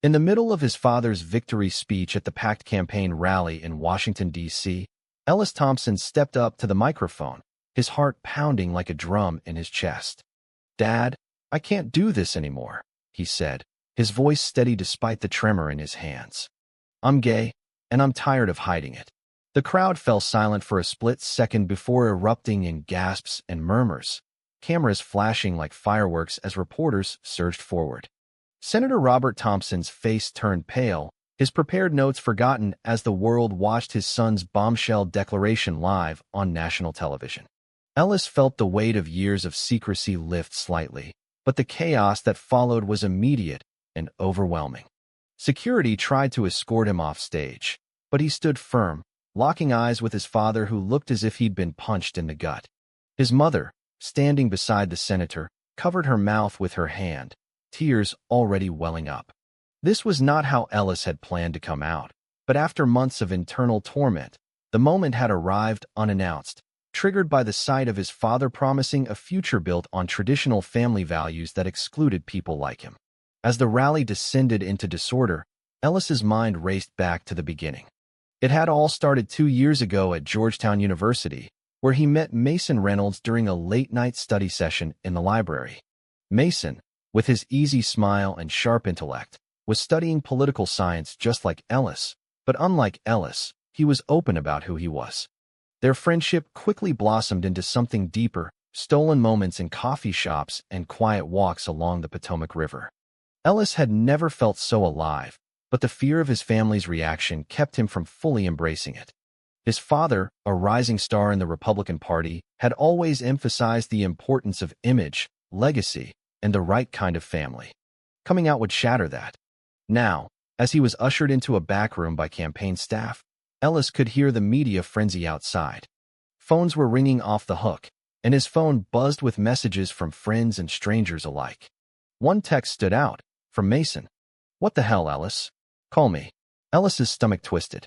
In the middle of his father's victory speech at the packed campaign rally in Washington, D.C., Ellis Thompson stepped up to the microphone, his heart pounding like a drum in his chest. "Dad, I can't do this anymore," he said, his voice steady despite the tremor in his hands. "I'm gay, and I'm tired of hiding it." The crowd fell silent for a split second before erupting in gasps and murmurs, cameras flashing like fireworks as reporters surged forward. Senator Robert Thompson's face turned pale, his prepared notes forgotten as the world watched his son's bombshell declaration live on national television. Ellis felt the weight of years of secrecy lift slightly, but the chaos that followed was immediate and overwhelming. Security tried to escort him off stage, but he stood firm, locking eyes with his father who looked as if he'd been punched in the gut. His mother, standing beside the senator, covered her mouth with her hand, tears already welling up. This was not how Ellis had planned to come out, but after months of internal torment, the moment had arrived unannounced, triggered by the sight of his father promising a future built on traditional family values that excluded people like him. As the rally descended into disorder, Ellis's mind raced back to the beginning. It had all started 2 years ago at Georgetown University, where he met Mason Reynolds during a late-night study session in the library. Mason, with his easy smile and sharp intellect, was studying political science just like Ellis, but unlike Ellis, he was open about who he was. Their friendship quickly blossomed into something deeper, stolen moments in coffee shops and quiet walks along the Potomac River. Ellis had never felt so alive, but the fear of his family's reaction kept him from fully embracing it. His father, a rising star in the Republican Party, had always emphasized the importance of image, legacy, and the right kind of family. Coming out would shatter that. Now, as he was ushered into a back room by campaign staff, Ellis could hear the media frenzy outside. Phones were ringing off the hook, and his phone buzzed with messages from friends and strangers alike. One text stood out, from Mason. "What the hell, Ellis? Call me." Ellis's stomach twisted.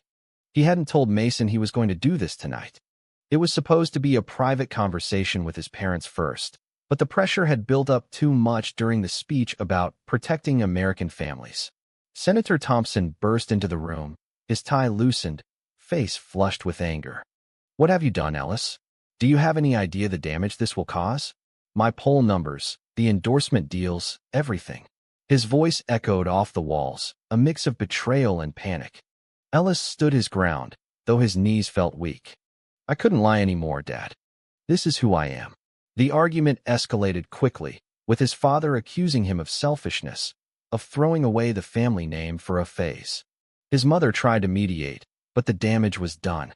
He hadn't told Mason he was going to do this tonight. It was supposed to be a private conversation with his parents first, but the pressure had built up too much during the speech about protecting American families. Senator Thompson burst into the room, his tie loosened, face flushed with anger. "What have you done, Ellis? Do you have any idea the damage this will cause? My poll numbers, the endorsement deals, everything." His voice echoed off the walls, a mix of betrayal and panic. Ellis stood his ground, though his knees felt weak. "I couldn't lie anymore, Dad. This is who I am." The argument escalated quickly, with his father accusing him of selfishness, of throwing away the family name for a phase. His mother tried to mediate, but the damage was done.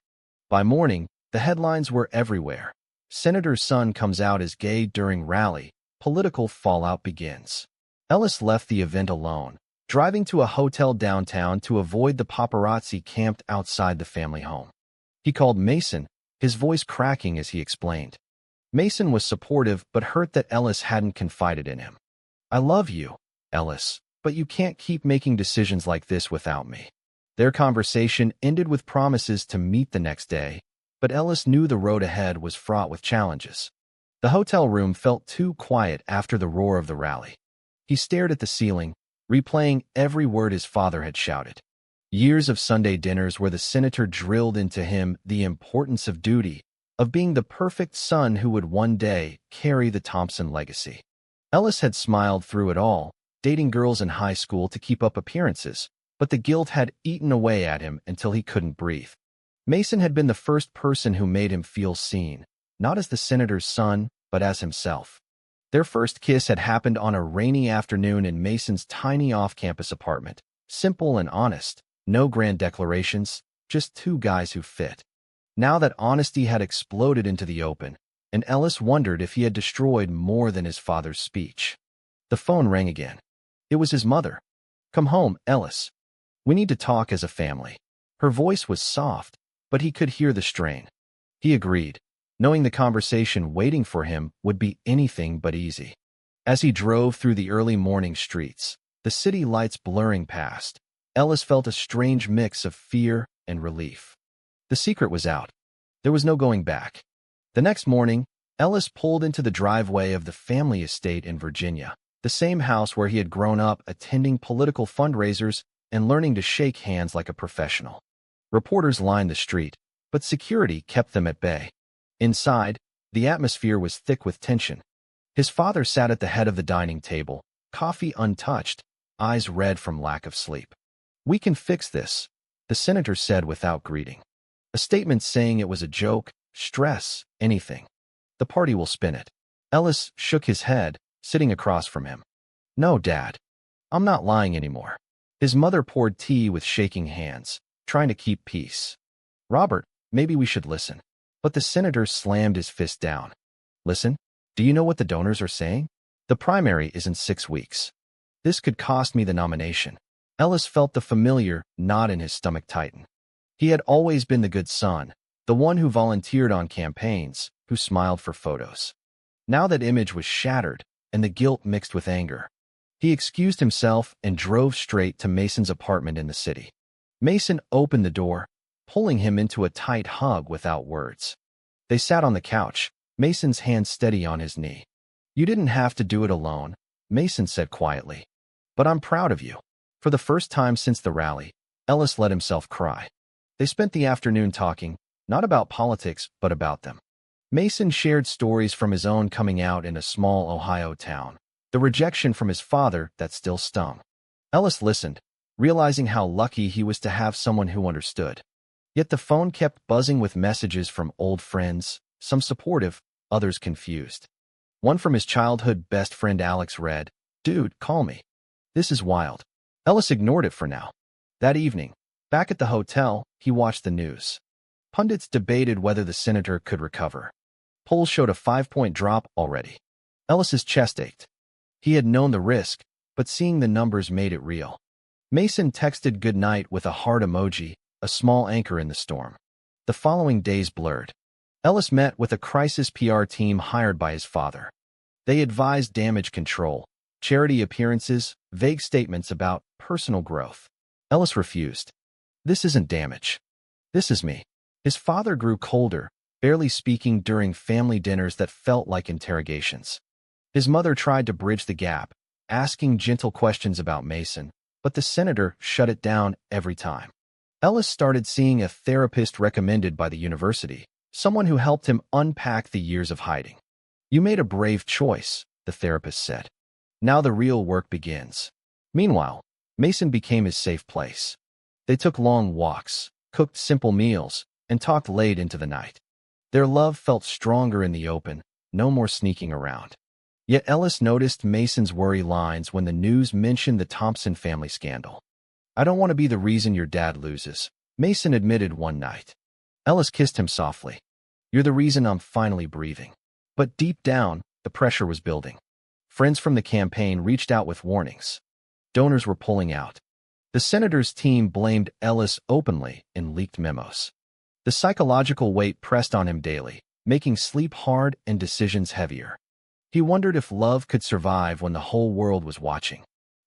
By morning, the headlines were everywhere. Senator's son comes out as gay during rally. Political fallout begins. Ellis left the event alone, driving to a hotel downtown to avoid the paparazzi camped outside the family home. He called Mason, his voice cracking as he explained. Mason was supportive but hurt that Ellis hadn't confided in him. "I love you, Ellis, but you can't keep making decisions like this without me." Their conversation ended with promises to meet the next day, but Ellis knew the road ahead was fraught with challenges. The hotel room felt too quiet after the roar of the rally. He stared at the ceiling, replaying every word his father had shouted. Years of Sunday dinners where the senator drilled into him the importance of duty, of being the perfect son who would one day carry the Thompson legacy. Ellis had smiled through it all, dating girls in high school to keep up appearances, but the guilt had eaten away at him until he couldn't breathe. Mason had been the first person who made him feel seen, not as the senator's son, but as himself. Their first kiss had happened on a rainy afternoon in Mason's tiny off-campus apartment, simple and honest, no grand declarations, just two guys who fit. Now that honesty had exploded into the open, and Ellis wondered if he had destroyed more than his father's speech. The phone rang again. It was his mother. "Come home, Ellis. We need to talk as a family." Her voice was soft, but he could hear the strain. He agreed, knowing the conversation waiting for him would be anything but easy. As he drove through the early morning streets, the city lights blurring past, Ellis felt a strange mix of fear and relief. The secret was out. There was no going back. The next morning, Ellis pulled into the driveway of the family estate in Virginia. the same house where he had grown up attending political fundraisers and learning to shake hands like a professional. Reporters lined the street, but security kept them at bay. Inside, the atmosphere was thick with tension. His father sat at the head of the dining table, coffee untouched, eyes red from lack of sleep. "We can fix this," the senator said without greeting. A statement saying it was a joke, stress, anything. "The party will spin it." Ellis shook his head, sitting across from him. "No, Dad. I'm not lying anymore." His mother poured tea with shaking hands, trying to keep peace. "Robert, maybe we should listen." But the senator slammed his fist down. "Listen? Do you know what the donors are saying? The primary is in 6 weeks. This could cost me the nomination." Ellis felt the familiar knot in his stomach tighten. He had always been the good son, the one who volunteered on campaigns, who smiled for photos. Now that image was shattered, and the guilt mixed with anger. He excused himself and drove straight to Mason's apartment in the city. Mason opened the door, pulling him into a tight hug without words. They sat on the couch, Mason's hand steady on his knee. "You didn't have to do it alone," Mason said quietly. "But I'm proud of you." For the first time since the rally, Ellis let himself cry. They spent the afternoon talking, not about politics, but about them. Mason shared stories from his own coming out in a small Ohio town, the rejection from his father that still stung. Ellis listened, realizing how lucky he was to have someone who understood. Yet the phone kept buzzing with messages from old friends, some supportive, others confused. One from his childhood best friend Alex read, "Dude, call me. This is wild." Ellis ignored it for now. That evening, back at the hotel, he watched the news. Pundits debated whether the senator could recover. Polls showed a 5-point drop already. Ellis's chest ached. He had known the risk, but seeing the numbers made it real. Mason texted goodnight with a heart emoji, a small anchor in the storm. The following days blurred. Ellis met with a crisis PR team hired by his father. They advised damage control, charity appearances, vague statements about personal growth. Ellis refused. "This isn't damage. This is me." His father grew colder, barely speaking during family dinners that felt like interrogations. His mother tried to bridge the gap, asking gentle questions about Mason, but the senator shut it down every time. Ellis started seeing a therapist recommended by the university, someone who helped him unpack the years of hiding. "You made a brave choice," the therapist said. "Now the real work begins." Meanwhile, Mason became his safe place. They took long walks, cooked simple meals, and talked late into the night. Their love felt stronger in the open, no more sneaking around. Yet Ellis noticed Mason's worry lines when the news mentioned the Thompson family scandal. "I don't want to be the reason your dad loses," Mason admitted one night. Ellis kissed him softly. "You're the reason I'm finally breathing." But deep down, the pressure was building. Friends from the campaign reached out with warnings. Donors were pulling out. The senator's team blamed Ellis openly in leaked memos. The psychological weight pressed on him daily, making sleep hard and decisions heavier. He wondered if love could survive when the whole world was watching.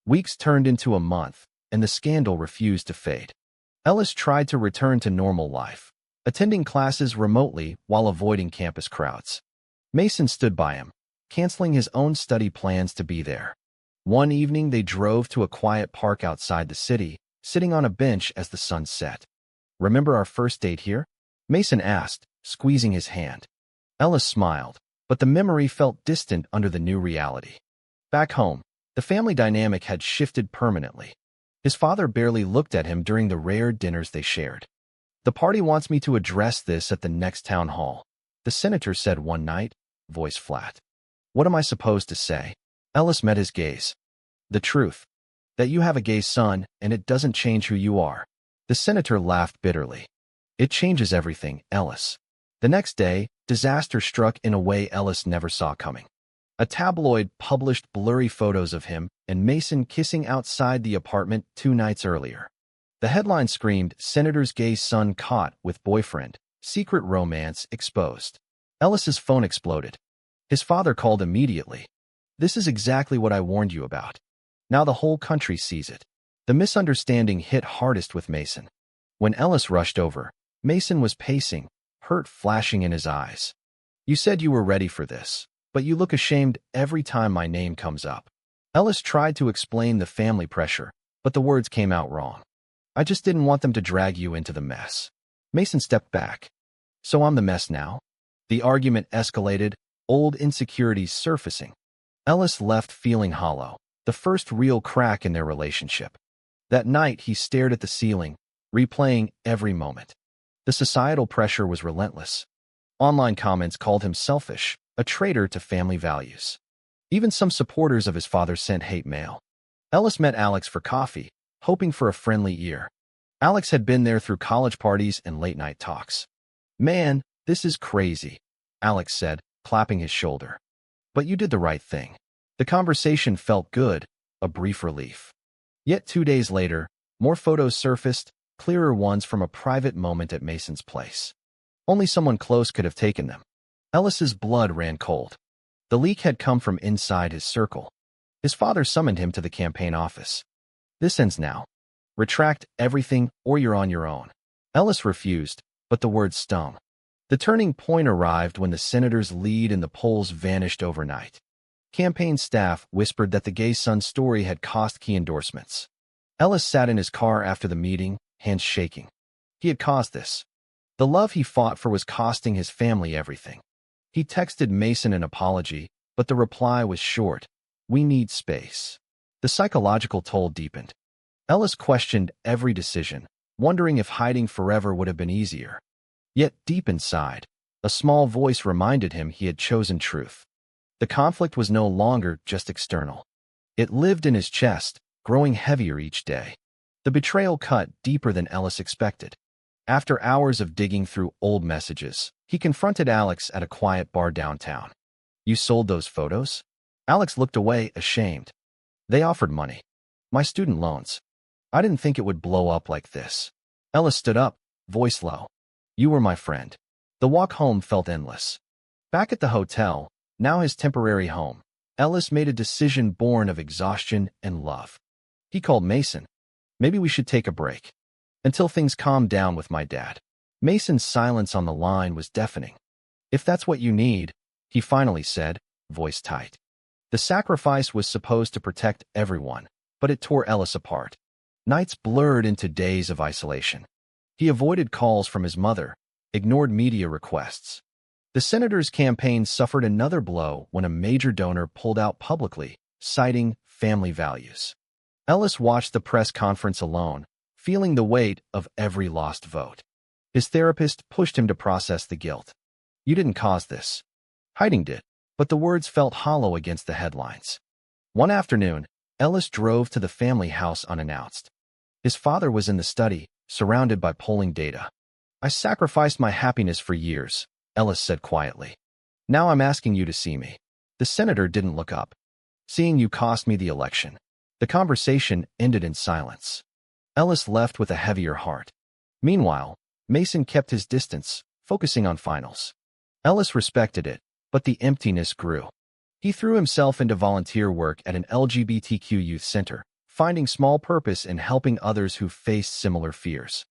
Weeks turned into a month, and the scandal refused to fade. Ellis tried to return to normal life, attending classes remotely while avoiding campus crowds. Mason stood by him, canceling his own study plans to be there. One evening they drove to a quiet park outside the city, sitting on a bench as the sun set. "Remember our first date here?" Mason asked, squeezing his hand. Ellis smiled, but the memory felt distant under the new reality. Back home, the family dynamic had shifted permanently. His father barely looked at him during the rare dinners they shared. "The party wants me to address this at the next town hall," the senator said one night, voice flat. "What am I supposed to say?" Ellis met his gaze. "The truth. That you have a gay son, and it doesn't change who you are." The senator laughed bitterly. "It changes everything, Ellis." The next day, disaster struck in a way Ellis never saw coming. A tabloid published blurry photos of him and Mason kissing outside the apartment 2 nights earlier. The headline screamed, "Senator's gay son caught with boyfriend. Secret romance exposed." Ellis's phone exploded. His father called immediately. "This is exactly what I warned you about. Now the whole country sees it." The misunderstanding hit hardest with Mason. When Ellis rushed over, Mason was pacing, hurt flashing in his eyes. "You said you were ready for this, but you look ashamed every time my name comes up." Ellis tried to explain the family pressure, but the words came out wrong. I just didn't want them to drag you into the mess. Mason stepped back. So I'm the mess now? The argument escalated, old insecurities surfacing. Ellis left feeling hollow, the first real crack in their relationship. That night, he stared at the ceiling, replaying every moment. The societal pressure was relentless. Online comments called him selfish, a traitor to family values. Even some supporters of his father sent hate mail. Ellis met Alex for coffee, hoping for a friendly ear. Alex had been there through college parties and late-night talks. Man, this is crazy, Alex said, clapping his shoulder. But you did the right thing. The conversation felt good, a brief relief. Yet 2 days later, more photos surfaced, clearer ones from a private moment at Mason's place. Only someone close could have taken them. Ellis's blood ran cold. The leak had come from inside his circle. His father summoned him to the campaign office. This ends now. Retract everything or you're on your own. Ellis refused, but the words stung. The turning point arrived when the senator's lead in the polls vanished overnight. Campaign staff whispered that the gay son's story had cost key endorsements. Ellis sat in his car after the meeting, hands shaking. He had caused this. The love he fought for was costing his family everything. He texted Mason an apology, but the reply was short. We need space. The psychological toll deepened. Ellis questioned every decision, wondering if hiding forever would have been easier. Yet deep inside, a small voice reminded him he had chosen truth. The conflict was no longer just external. It lived in his chest, growing heavier each day. The betrayal cut deeper than Ellis expected. After hours of digging through old messages, he confronted Alex at a quiet bar downtown. You sold those photos? Alex looked away, ashamed. They offered money. My student loans. I didn't think it would blow up like this. Ellis stood up, voice low. You were my friend. The walk home felt endless. Back at the hotel, now his temporary home, Ellis made a decision born of exhaustion and love. He called Mason. Maybe we should take a break. Until things calm down with my dad. Mason's silence on the line was deafening. If that's what you need, he finally said, voice tight. The sacrifice was supposed to protect everyone, but it tore Ellis apart. Nights blurred into days of isolation. He avoided calls from his mother, ignored media requests. The senator's campaign suffered another blow when a major donor pulled out publicly, citing family values. Ellis watched the press conference alone, feeling the weight of every lost vote. His therapist pushed him to process the guilt. You didn't cause this. Hiding did, but the words felt hollow against the headlines. One afternoon, Ellis drove to the family house unannounced. His father was in the study, surrounded by polling data. I sacrificed my happiness for years, Ellis said quietly. Now I'm asking you to see me. The senator didn't look up. Seeing you cost me the election. The conversation ended in silence. Ellis left with a heavier heart. Meanwhile, Mason kept his distance, focusing on finals. Ellis respected it, but the emptiness grew. He threw himself into volunteer work at an LGBTQ youth center, finding small purpose in helping others who faced similar fears.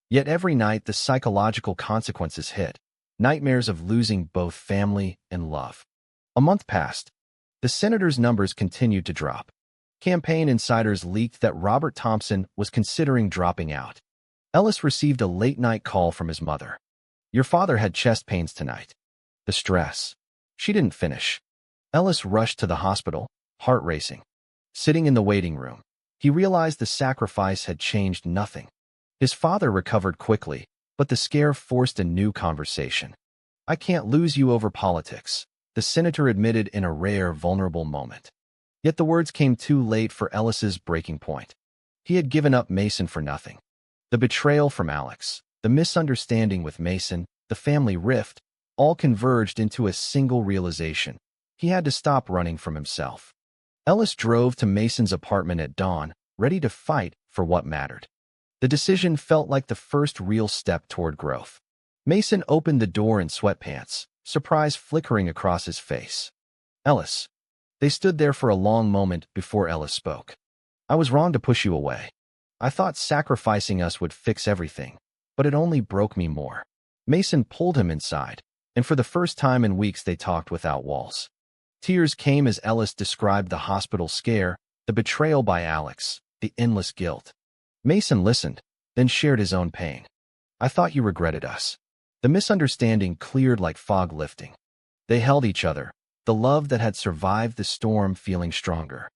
Yet every night the psychological consequences hit, nightmares of losing both family and love. A month passed. The senator's numbers continued to drop. Campaign insiders leaked that Robert Thompson was considering dropping out. Ellis received a late-night call from his mother. Your father had chest pains tonight. The stress. She didn't finish. Ellis rushed to the hospital, heart racing. Sitting in the waiting room, he realized the sacrifice had changed nothing. His father recovered quickly, but the scare forced a new conversation. I can't lose you over politics, the senator admitted in a rare, vulnerable moment. Yet the words came too late for Ellis's breaking point. He had given up Mason for nothing. The betrayal from Alex, the misunderstanding with Mason, the family rift, all converged into a single realization. He had to stop running from himself. Ellis drove to Mason's apartment at dawn, ready to fight for what mattered. The decision felt like the first real step toward growth. Mason opened the door in sweatpants, surprise flickering across his face. Ellis. They stood there for a long moment before Ellis spoke. I was wrong to push you away. I thought sacrificing us would fix everything, but it only broke me more. Mason pulled him inside, and for the first time in weeks they talked without walls. Tears came as Ellis described the hospital scare, the betrayal by Alex, the endless guilt. Mason listened, then shared his own pain. I thought you regretted us. The misunderstanding cleared like fog lifting. They held each other, the love that had survived the storm feeling stronger.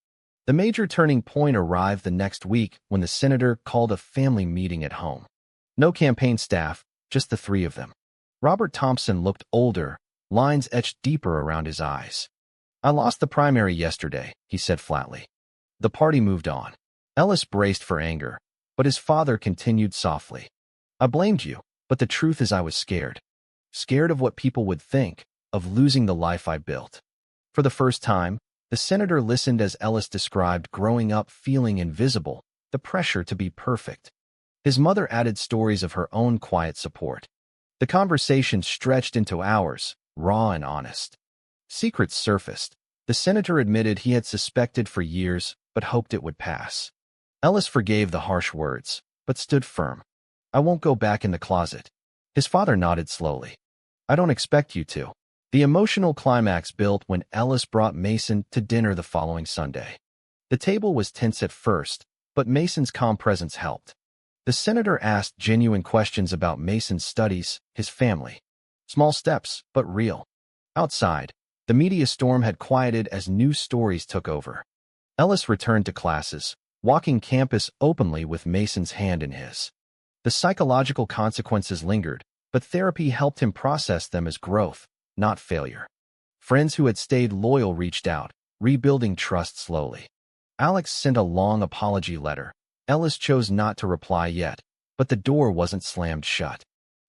The major turning point arrived the next week when the senator called a family meeting at home. No campaign staff, just the three of them. Robert Thompson looked older, lines etched deeper around his eyes. I lost the primary yesterday, he said flatly. The party moved on. Ellis braced for anger, but his father continued softly. I blamed you, but the truth is I was scared. Scared of what people would think, of losing the life I built. For the first time, the senator listened as Ellis described growing up feeling invisible, the pressure to be perfect. His mother added stories of her own quiet support. The conversation stretched into hours, raw and honest. Secrets surfaced. The senator admitted he had suspected for years, but hoped it would pass. Ellis forgave the harsh words, but stood firm. I won't go back in the closet. His father nodded slowly. I don't expect you to. The emotional climax built when Ellis brought Mason to dinner the following Sunday. The table was tense at first, but Mason's calm presence helped. The senator asked genuine questions about Mason's studies, his family. Small steps, but real. Outside, the media storm had quieted as news stories took over. Ellis returned to classes, walking campus openly with Mason's hand in his. The psychological consequences lingered, but therapy helped him process them as growth, not failure. Friends who had stayed loyal reached out, rebuilding trust slowly. Alex sent a long apology letter. Ellis chose not to reply yet, but the door wasn't slammed shut.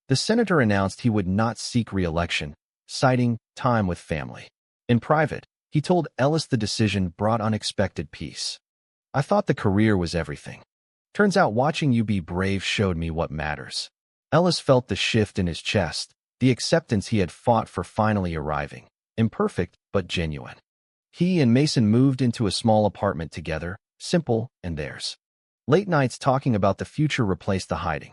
The senator announced he would not seek re-election, citing time with family. In private, he told Ellis the decision brought unexpected peace. I thought the career was everything. Turns out watching you be brave showed me what matters. Ellis felt the shift in his chest, the acceptance he had fought for finally arriving, imperfect but genuine. He and Mason moved into a small apartment together, simple and theirs. Late nights talking about the future replaced the hiding.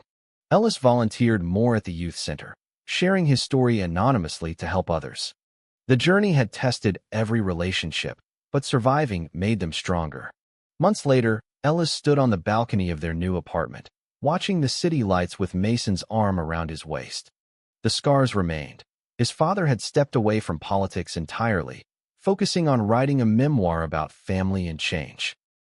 Ellis volunteered more at the youth center, sharing his story anonymously to help others. The journey had tested every relationship, but surviving made them stronger. Months later, Ellis stood on the balcony of their new apartment, watching the city lights with Mason's arm around his waist. The scars remained. His father had stepped away from politics entirely, focusing on writing a memoir about family and change.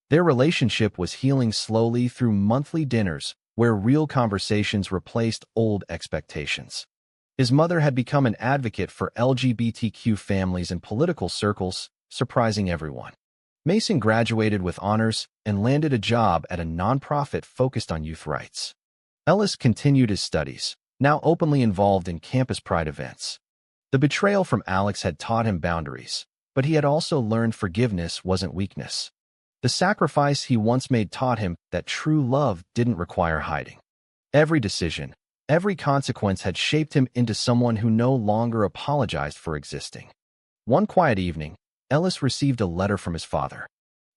Their relationship was healing slowly through monthly dinners, where real conversations replaced old expectations. His mother had become an advocate for LGBTQ families in political circles, surprising everyone. Mason graduated with honors and landed a job at a nonprofit focused on youth rights. Ellis continued his studies, now openly involved in campus pride events. The betrayal from Alex had taught him boundaries, but he had also learned forgiveness wasn't weakness. The sacrifice he once made taught him that true love didn't require hiding. Every decision, every consequence had shaped him into someone who no longer apologized for existing. One quiet evening, Ellis received a letter from his father.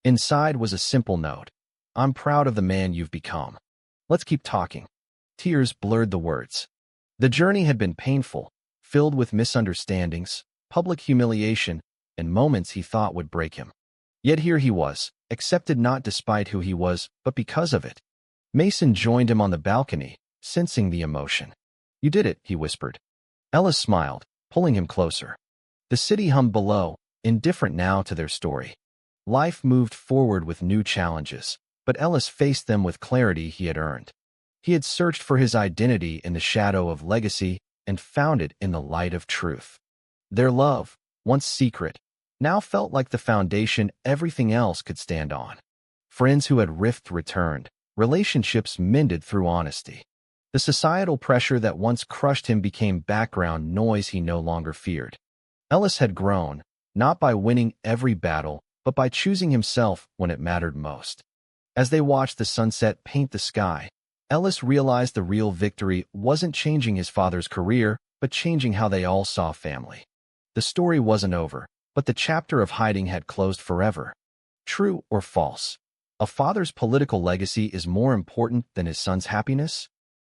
Inside was a simple note. I'm proud of the man you've become. Let's keep talking. Tears blurred the words. The journey had been painful, filled with misunderstandings, public humiliation, and moments he thought would break him. Yet here he was, accepted not despite who he was, but because of it. Mason joined him on the balcony, sensing the emotion. You did it, he whispered. Ellis smiled, pulling him closer. The city hummed below, indifferent now to their story. Life moved forward with new challenges, but Ellis faced them with clarity he had earned. He had searched for his identity in the shadow of legacy and found it in the light of truth. Their love, once secret, now felt like the foundation everything else could stand on. Friends who had rifted returned, relationships mended through honesty. The societal pressure that once crushed him became background noise he no longer feared. Ellis had grown, not by winning every battle, but by choosing himself when it mattered most. As they watched the sunset paint the sky, Ellis realized the real victory wasn't changing his father's career, but changing how they all saw family. The story wasn't over, but the chapter of hiding had closed forever. True or false? A father's political legacy is more important than his son's happiness?